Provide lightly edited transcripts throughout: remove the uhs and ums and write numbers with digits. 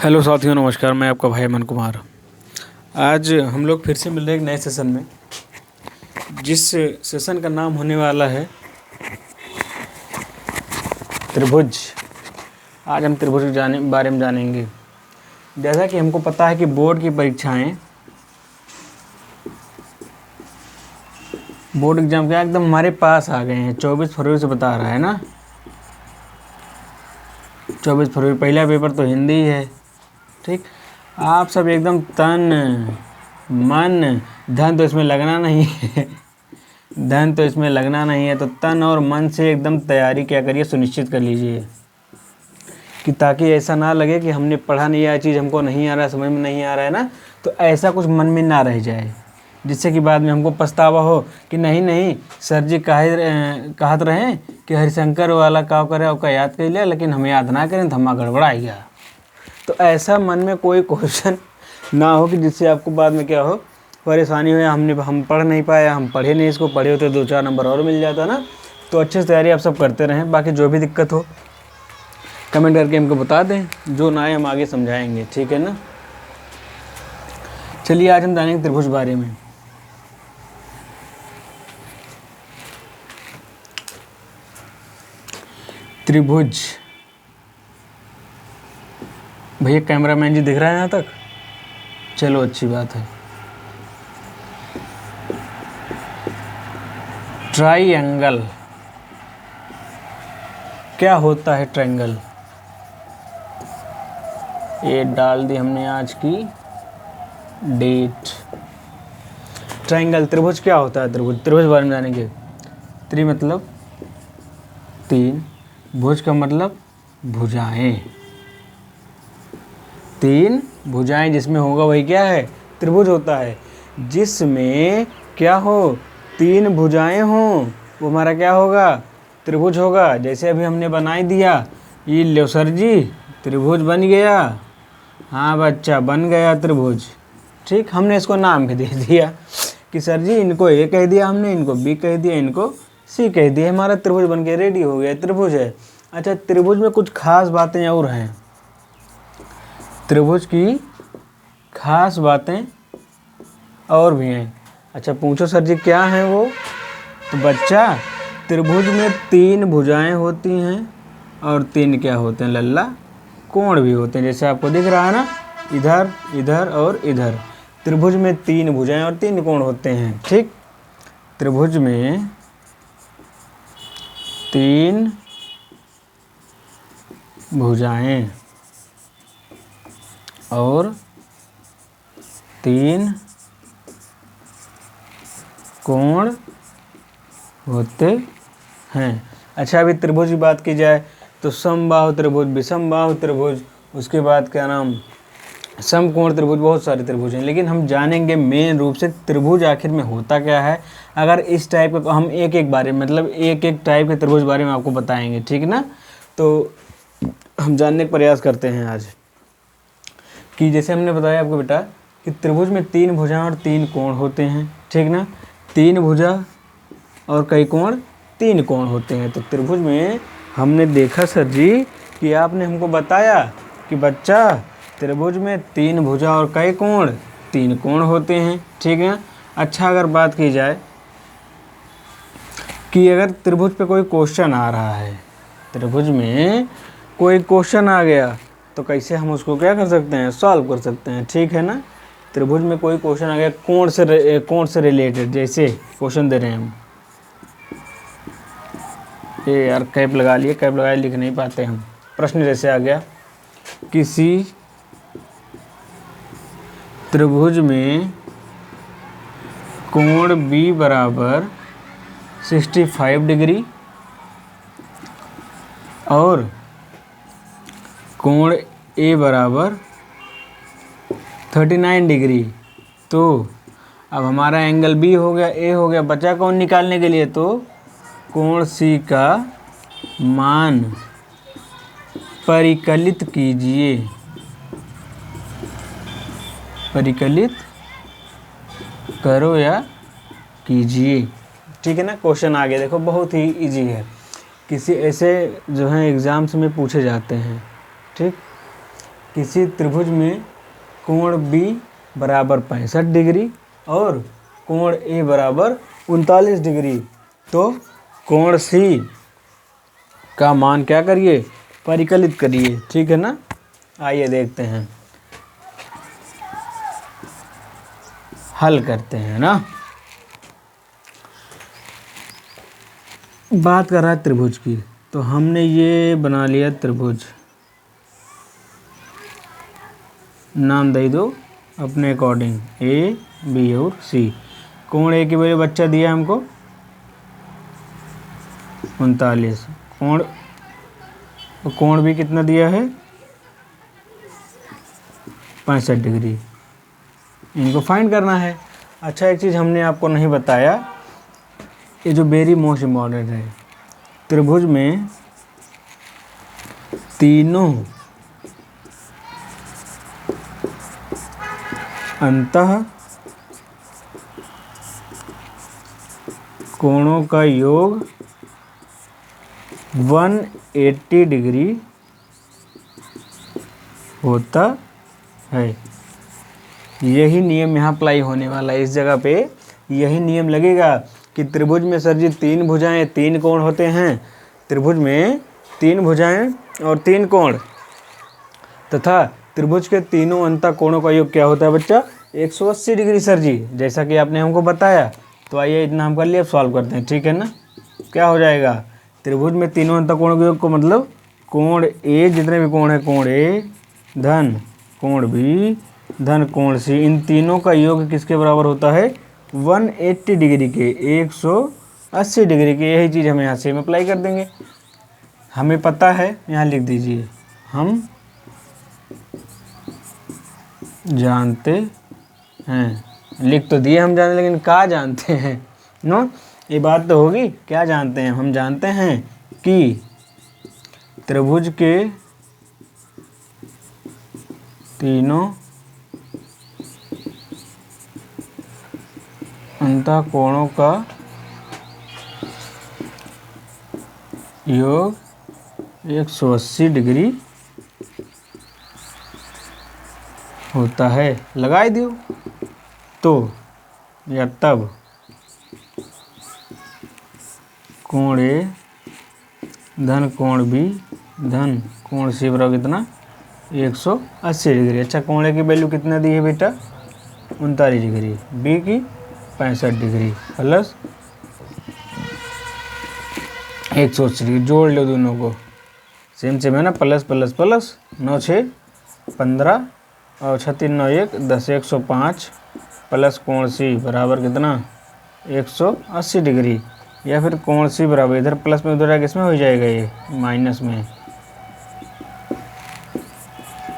Hello साथियों, नमस्कार। मैं आपका भाई अमन कुमार। आज हम लोग फिर से मिल रहे हैं एक नए सेशन में, जिस सेशन का नाम होने वाला है त्रिभुज। आज हम त्रिभुज के बारे में जानेंगे। जैसा कि हमको पता है कि बोर्ड एग्ज़ाम के एकदम हमारे पास आ गए हैं। 24 फरवरी से बता रहा है ना। 24 फरवरी पहला पेपर तो हिंदी है। ठीक, आप सब एकदम तन मन धन तो इसमें लगना नहीं है धन तो इसमें लगना नहीं है, तो तन और मन से एकदम तैयारी क्या करिए, सुनिश्चित कर लीजिए कि ताकि ऐसा ना लगे कि हमने पढ़ा नहीं, यह चीज़ हमको नहीं आ रहा है, समझ में नहीं आ रहा है ना, तो ऐसा कुछ मन में ना रह जाए, जिससे कि बाद में हमको पछतावा हो कि नहीं सर जी कहत रहे कि हरिशंकर वाला काव करे और का याद कर लिया, लेकिन हम याद ना करें तो हम गड़बड़ा गया। तो ऐसा मन में कोई क्वेश्चन ना हो कि जिससे आपको बाद में क्या हो, परेशानी हो, या हम पढ़ नहीं पाए, हम पढ़े नहीं, इसको पढ़े होते 2-4 नंबर और मिल जाता ना। तो अच्छे से तैयारी आप सब करते रहें। बाकी जो भी दिक्कत हो कमेंट करके हमको बता दें, जो ना आए हम आगे समझाएंगे, ठीक है ना। चलिए आज हम जानेंगे त्रिभुज बारे में। त्रिभुज, भैया कैमरामैन जी दिख रहा है यहाँ तक? चलो अच्छी बात है। ट्राइएंगल, क्या होता है ट्रायंगल? ये डाल दी हमने आज की डेट। ट्रायंगल, त्रिभुज क्या होता है? त्रिभुज बारे में जानेंगे। त्रि मतलब 3, भुज का मतलब भुजाएं। 3 भुजाएं जिसमें होगा वही क्या है? त्रिभुज होता है। जिसमें क्या हो? 3 भुजाएं हों वो हमारा क्या होगा? त्रिभुज होगा। जैसे अभी हमने बना ही दिया, ये लो सर जी, त्रिभुज बन गया। हाँ बच्चा, बन गया त्रिभुज। ठीक, हमने इसको नाम भी दे दिया कि सर जी इनको ए कह दिया हमने, इनको बी कह दिया, इनको सी कह दिया, हमारा त्रिभुज बन के रेडी हो गया, त्रिभुज है। अच्छा, त्रिभुज में कुछ खास बातें और हैं। त्रिभुज की खास बातें और भी हैं। अच्छा पूछो सर जी क्या हैं वो? तो बच्चा, त्रिभुज में 3 भुजाएं होती हैं और 3 क्या होते हैं लल्ला? कोण भी होते हैं। जैसे आपको दिख रहा है ना, इधर इधर और इधर। त्रिभुज में 3 भुजाएं और 3 कोण होते हैं। ठीक, त्रिभुज में 3 भुजाएं और 3 कोण होते हैं। अच्छा, अभी त्रिभुज की बात की जाए तो समबाहु त्रिभुज, विषमबाहु त्रिभुज, उसके बाद क्या नाम, समकोण त्रिभुज, बहुत सारे त्रिभुज हैं। लेकिन हम जानेंगे मेन रूप से त्रिभुज आखिर में होता क्या है। अगर इस टाइप का हम एक एक टाइप के त्रिभुज बारे में आपको बताएंगे, ठीक ना। तो हम जानने का प्रयास करते हैं आज कि जैसे हमने बताया आपको बेटा कि त्रिभुज में 3 भुजा और 3 कोण होते हैं, ठीक ना। 3 भुजा और कई कोण, 3 कोण होते हैं। तो त्रिभुज में हमने देखा सर जी कि आपने हमको बताया कि बच्चा त्रिभुज में 3 भुजा और कई कोण, 3 कोण होते हैं, ठीक है। अच्छा, अगर बात की जाए कि अगर त्रिभुज पे कोई क्वेश्चन आ रहा है, त्रिभुज में कोई क्वेश्चन आ गया, तो कैसे हम उसको क्या कर सकते हैं? सॉल्व कर सकते हैं, ठीक है ना। त्रिभुज में कोई क्वेश्चन आ गया कोण से रिलेटेड, जैसे क्वेश्चन दे रहे हैं हम, ये यार कैप लगा लिख नहीं पाते हम। प्रश्न जैसे आ गया, किसी त्रिभुज में कोण B बराबर 65 डिग्री और कोण A बराबर 39 डिग्री। तो अब हमारा एंगल B हो गया, A हो गया, बचा कौन निकालने के लिए? तो कोण C का मान परिकलित कीजिए, परिकलित करो या कीजिए, ठीक है ना। क्वेश्चन आ गया, देखो बहुत ही इजी है, किसी ऐसे जो है एग्ज़ाम्स में पूछे जाते हैं, ठीक। किसी त्रिभुज में कोण B बराबर 65 डिग्री और कोण A बराबर 39 डिग्री, तो कोण C का मान क्या करिए, परिकलित करिए। ठीक है ना। आइए देखते हैं, हल करते हैं ना। बात कर रहा है त्रिभुज की, तो हमने ये बना लिया त्रिभुज, नाम दे दो अपने अकॉर्डिंग A, B और C। कोण A की वैल्यू बच्चा दिया हमको 39, कोण B कितना दिया है 65 डिग्री, इनको फाइंड करना है। अच्छा, एक चीज़ हमने आपको नहीं बताया, ये जो वेरी मोस्ट इम्पॉर्टेंट है, त्रिभुज में तीनों अंतः कोणों का योग 180 डिग्री होता है। यही नियम यहाँ अप्लाई होने वाला है। इस जगह पे यही नियम लगेगा कि त्रिभुज में सर जी 3 भुजाएं 3 कोण होते हैं, त्रिभुज में 3 भुजाएं और 3 कोण, तथा त्रिभुज के तीनों अंतः कोणों का योग क्या होता है बच्चा, 180 डिग्री सर जी, जैसा कि आपने हमको बताया। तो आइए इतना हम कर लिए, अब सॉल्व करते हैं। ठीक है ना। क्या हो जाएगा, त्रिभुज में तीनों अंतः कोणों के योग को मतलब कोण A, जितने भी कोण है, कोण A धन कोण B धन कोण C, इन तीनों का योग किसके बराबर होता है, 180 डिग्री के, 180 डिग्री के। यही चीज़ हम यहाँ सेम अप्लाई कर देंगे। हमें पता है, यहाँ लिख दीजिए, हम जानते हैं। लिख तो दिए हम जानते, लेकिन क्या जानते हैं नो, ये बात तो होगी, क्या जानते हैं। हम जानते हैं कि त्रिभुज के तीनों अंतः कोणों का योग 180 डिग्री होता है। लगाई दियो तो या तब कोण A धन कोण B धन कोण C बराबर कितना, 180 डिग्री। अच्छा, कोण A की वैल्यू कितना दी है बेटा, 39 डिग्री, B की 65 डिग्री प्लस 180 डिग्री। जोड़ लो दोनों को, सेम सेम है ना, प्लस प्लस प्लस, 9 6 15 और 6 3 9 1 10, 105 प्लस कोण C बराबर कितना, 180 डिग्री। या फिर कोण C बराबर, इधर प्लस में उधर किस में हो जाएगा, ये माइनस में।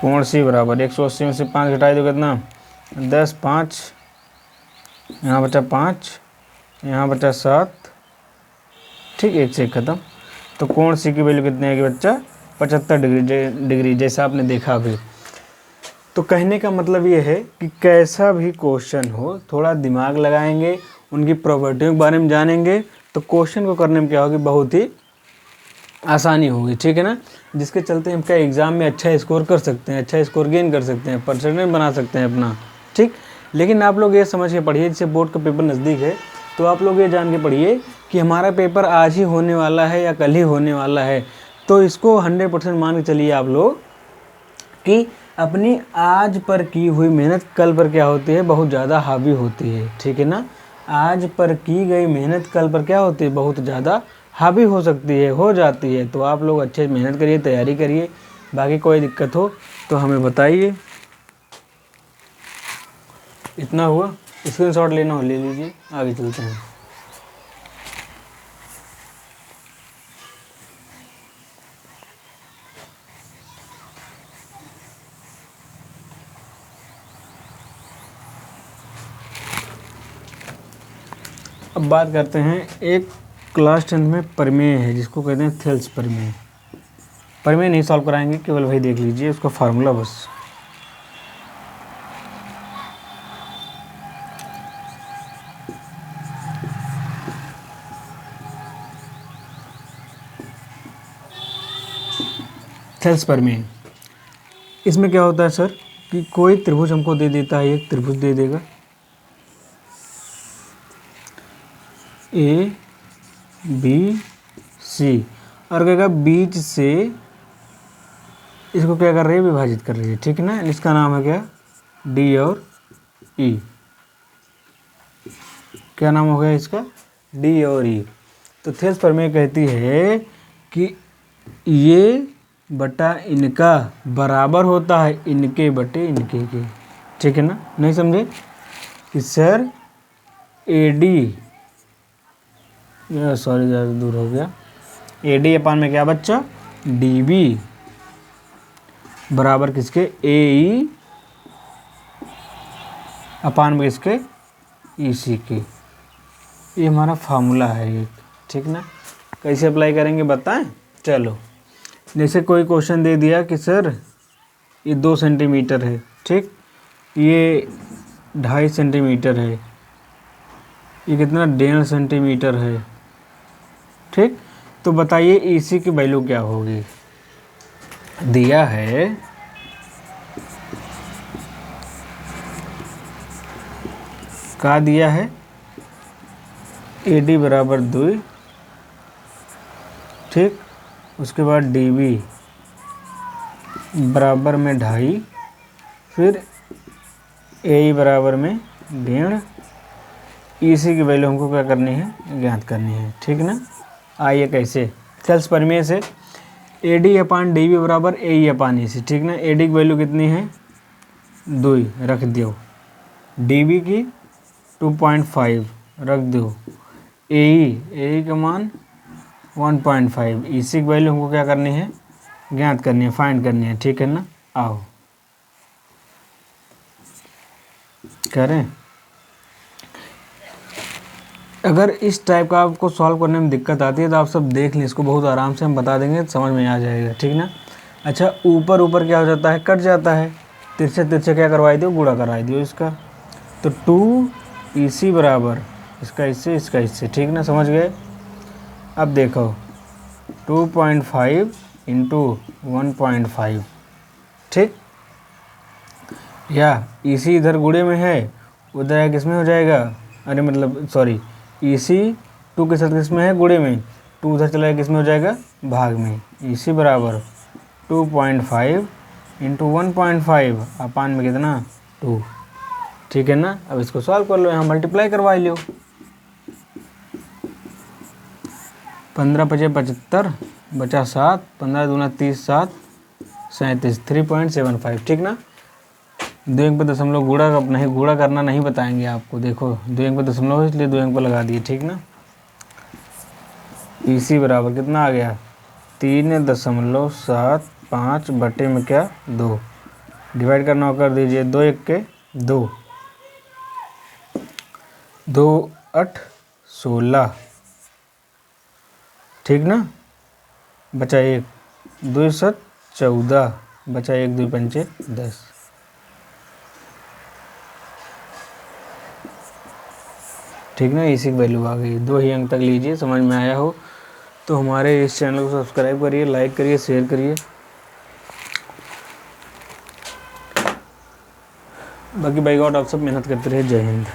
कोण C बराबर 180 में से 5 घटाई दो कितना, 10, 5 यहाँ बचा 5, यहाँ बचा 7, ठीक, एक से एक खत्म। तो कोण C की वैल्यू कितनी आएगी बच्चा, 75 डिग्री, जैसा आपने देखा अभी। तो कहने का मतलब ये है कि कैसा भी क्वेश्चन हो, थोड़ा दिमाग लगाएंगे, उनकी प्रॉपर्टियों के बारे में जानेंगे, तो क्वेश्चन को करने में क्या होगी, बहुत ही आसानी होगी। ठीक है ना। जिसके चलते हम क्या एग्ज़ाम में अच्छा स्कोर कर सकते हैं, अच्छा स्कोर गेन कर सकते हैं, परसेंटेज बना सकते हैं अपना। ठीक, लेकिन आप लोग ये समझ के पढ़िए, जैसे बोर्ड का पेपर नज़दीक है, तो आप लोग ये जान के पढ़िए कि हमारा पेपर आज ही होने वाला है या कल ही होने वाला है। तो इसको 100% मान के चलिए आप लोग कि अपनी आज पर की हुई मेहनत कल पर क्या होती है, बहुत ज़्यादा हावी होती है। ठीक है ना। आज पर की गई मेहनत कल पर क्या होती है, बहुत ज़्यादा हावी हो सकती है, हो जाती है। तो आप लोग अच्छे मेहनत करिए, तैयारी करिए। बाकी कोई दिक्कत हो तो हमें बताइए। इतना हुआ, स्क्रीनशॉट लेना हो ले लीजिए, आगे चलते हैं। अब बात करते हैं, एक क्लास 10 में प्रमेय है जिसको कहते हैं थेल्स प्रमेय। प्रमेय नहीं सॉल्व कराएंगे, केवल वही देख लीजिए, उसका फार्मूला बस। थेल्स प्रमेय, इसमें क्या होता है सर कि कोई त्रिभुज हमको दे देता है, एक त्रिभुज दे देगा ए बी सी, और कहेगा बीच से इसको क्या कर रही है, विभाजित कर रही है, ठीक है ना। इसका नाम है क्या, डी और ई। क्या नाम हो गया इसका, डी और ई। तो थेल्स प्रमेय कहती है कि ये बटा इनका बराबर होता है इनके बटे इनके के, ठीक है ना। नहीं समझे कि सर ए डी, सॉरी ज़्यादा दूर हो गया, ए डी अपान में क्या बच्चा, डी बी बराबर किसके, ए ई अपान में किसके, ई सी के। ये हमारा फार्मूला है एक, ठीक ना। कैसे अप्लाई करेंगे बताएं, चलो। जैसे कोई क्वेश्चन दे दिया कि सर ये 2 सेंटीमीटर है, ठीक, ये 2.5 सेंटीमीटर है, ये कितना 1.5 सेंटीमीटर है, ठीक। तो बताइए इसी की वैल्यू क्या होगी। दिया है का दिया है ए डी बराबर 2, ठीक, उसके बाद डी बी बराबर में 2.5, फिर ए ई बराबर में 1.5, ई सी की वैल्यू हमको क्या करनी है, ज्ञात करनी है, ठीक ना। आइए कैसे, थेल्स प्रमेय से A D upon D B बराबर ए ई अपान ई सी, ठीक ना। ए डी की वैल्यू कितनी है, 2 रख दो, डी बी की 2.5 रख दो, ए ई का मान 1.5, ई सी की वैल्यू हमको क्या करनी है, ज्ञात करनी है, फाइंड करनी है, ठीक है ना। आओ करें। अगर इस टाइप का आपको सॉल्व करने में दिक्कत आती है तो आप सब देख लें, इसको बहुत आराम से हम बता देंगे, समझ में आ जाएगा, ठीक ना। अच्छा, ऊपर ऊपर क्या हो जाता है, कट जाता है, तिरछे तिरछे क्या करवाई दो, गुणा करवाई दो इसका। तो 2 ई सी बराबर इसका इससे, इसका इससे, ठीक ना, समझ गए। अब देखो 2.5 इंटू 1.5, ठीक, या ई सी इधर गुणे में है, उधर किस में हो जाएगा, अरे मतलब सॉरी, ई सी 2 के साथ किस में है, गुणे में, 2 उधर चला गया किस में हो जाएगा, भाग में। ई सी बराबर 2.5 इंटू 1.5 अपान में कितना, 2, ठीक है ना। अब इसको सॉल्व कर लो, यहाँ मल्टीप्लाई करवा लो, 15 पचे 75 बचा 7, 15 दूना 30, 7 37, 3.75, ठीक ना। 2 अंक पर दशमलव गुणा नहीं, गुणा करना नहीं बताएंगे आपको, देखो 2 अंक पर दशमलव है इसलिए 2 अंक पर लगा दिए, ठीक ना। ई सी बराबर कितना आ गया, 3.75 बटे में क्या, 2, डिवाइड करना हो कर दीजिए, 2 1 के 2, 2 8 16, ठीक ना, बचा 1, 2 7 14, बचा 1 2 पंचे 10, ठीक ना। इसी की वैल्यू आ गई। 2 ही अंक तक लीजिए, समझ में आया हो तो हमारे इस चैनल को सब्सक्राइब करिए, लाइक करिए, शेयर करिए। बाकी बाई गॉड आप सब मेहनत करते रहे। जय हिंद।